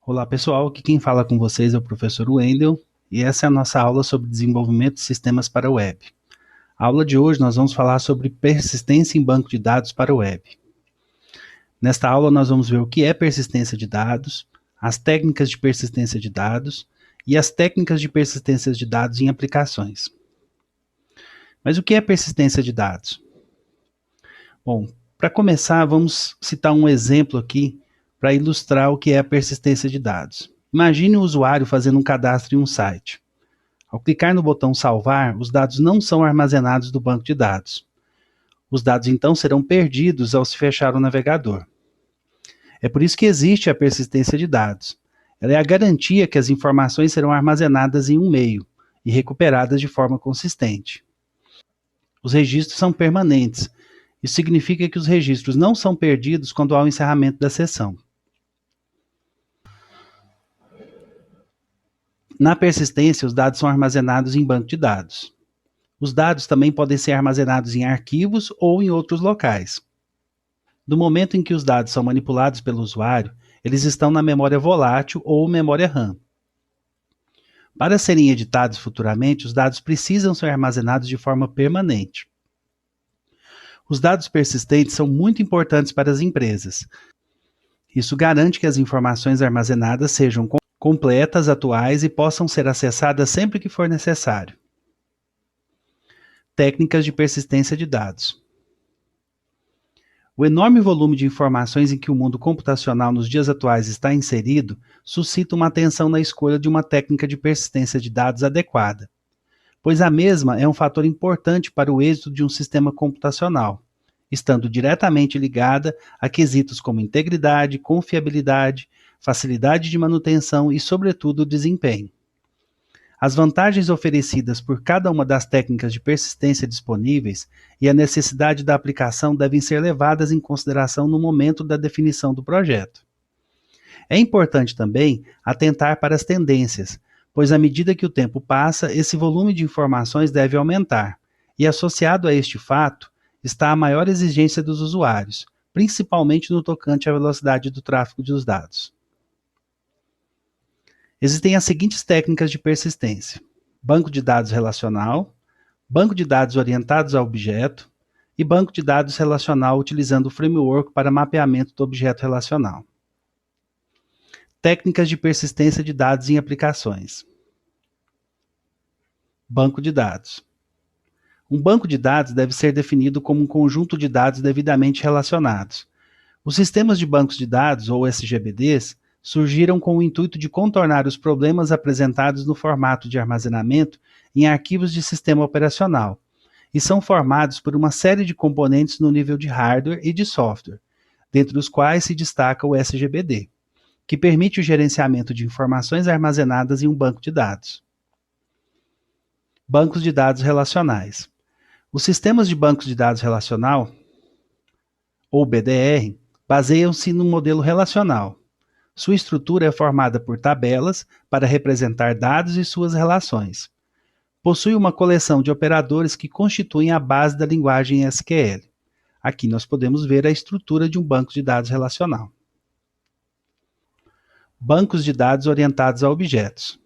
Olá pessoal, aqui quem fala com vocês é o professor Wendel e essa é a nossa aula sobre desenvolvimento de sistemas para o web. A aula de hoje nós vamos falar sobre persistência em banco de dados para o web. Nesta aula nós vamos ver o que é persistência de dados, as técnicas de persistência de dados e as técnicas de persistência de dados em aplicações. Mas o que é persistência de dados? Bom, para começar vamos citar um exemplo aqui para ilustrar o que é a persistência de dados. Imagine o usuário fazendo um cadastro em um site. Ao clicar no botão salvar, os dados não são armazenados do banco de dados. Os dados então serão perdidos ao se fechar o navegador. É por isso que existe a persistência de dados. Ela é a garantia que as informações serão armazenadas em um meio e recuperadas de forma consistente. Os registros são permanentes. Isso significa que os registros não são perdidos quando há o encerramento da sessão. Na persistência, os dados são armazenados em banco de dados. Os dados também podem ser armazenados em arquivos ou em outros locais. No momento em que os dados são manipulados pelo usuário, eles estão na memória volátil ou memória RAM. Para serem editados futuramente, os dados precisam ser armazenados de forma permanente. Os dados persistentes são muito importantes para as empresas. Isso garante que as informações armazenadas sejam completas, atuais e possam ser acessadas sempre que for necessário. Técnicas de persistência de dados. O enorme volume de informações em que o mundo computacional nos dias atuais está inserido suscita uma atenção na escolha de uma técnica de persistência de dados adequada, pois a mesma é um fator importante para o êxito de um sistema computacional, estando diretamente ligada a quesitos como integridade, confiabilidade, facilidade de manutenção e, sobretudo, desempenho. As vantagens oferecidas por cada uma das técnicas de persistência disponíveis e a necessidade da aplicação devem ser levadas em consideração no momento da definição do projeto. É importante também atentar para as tendências, pois à medida que o tempo passa, esse volume de informações deve aumentar, e associado a este fato está a maior exigência dos usuários, principalmente no tocante à velocidade do tráfego dos dados. Existem as seguintes técnicas de persistência: banco de dados relacional, banco de dados orientados a objeto e banco de dados relacional utilizando o framework para mapeamento do objeto relacional. Técnicas de persistência de dados em aplicações. Banco de dados. Um banco de dados deve ser definido como um conjunto de dados devidamente relacionados. Os sistemas de bancos de dados, ou SGBDs, surgiram com o intuito de contornar os problemas apresentados no formato de armazenamento em arquivos de sistema operacional, e são formados por uma série de componentes no nível de hardware e de software, dentre os quais se destaca o SGBD, que permite o gerenciamento de informações armazenadas em um banco de dados. Bancos de dados relacionais. Os sistemas de bancos de dados relacional, ou BDR, baseiam-se no modelo relacional. Sua estrutura é formada por tabelas para representar dados e suas relações. Possui uma coleção de operadores que constituem a base da linguagem SQL. Aqui nós podemos ver a estrutura de um banco de dados relacional. Bancos de dados orientados a objetos.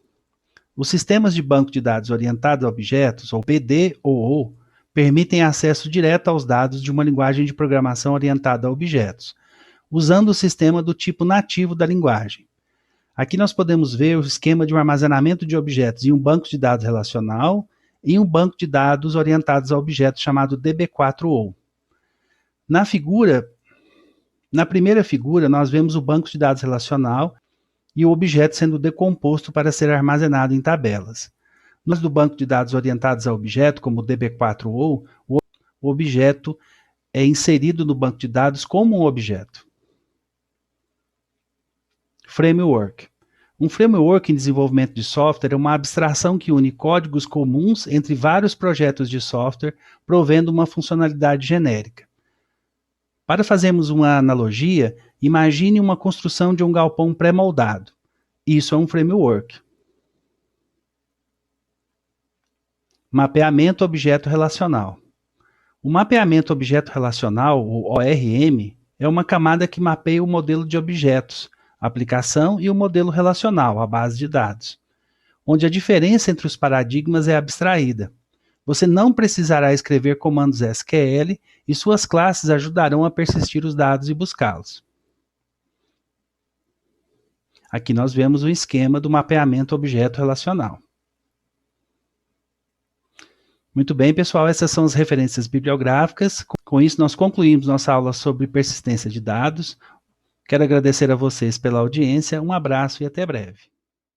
Os sistemas de banco de dados orientados a objetos, ou BDOO, permitem acesso direto aos dados de uma linguagem de programação orientada a objetos, usando o sistema do tipo nativo da linguagem. Aqui nós podemos ver o esquema de um armazenamento de objetos em um banco de dados relacional e um banco de dados orientados a objetos chamado DB4O. Na primeira figura, nós vemos o banco de dados relacional e o objeto sendo decomposto para ser armazenado em tabelas. No caso do banco de dados orientados a objeto, como o DB4O, o objeto é inserido no banco de dados como um objeto. Framework. Um framework em desenvolvimento de software é uma abstração que une códigos comuns entre vários projetos de software, provendo uma funcionalidade genérica. Para fazermos uma analogia, imagine uma construção de um galpão pré-moldado. Isso é um framework. Mapeamento objeto relacional. O mapeamento objeto relacional, ou ORM, é uma camada que mapeia o modelo de objetos, aplicação e o modelo relacional, a base de dados, onde a diferença entre os paradigmas é abstraída. Você não precisará escrever comandos SQL e suas classes ajudarão a persistir os dados e buscá-los. Aqui nós vemos o esquema do mapeamento objeto relacional. Muito bem, pessoal, essas são as referências bibliográficas. Com isso, nós concluímos nossa aula sobre persistência de dados. Quero agradecer a vocês pela audiência, um abraço e até breve.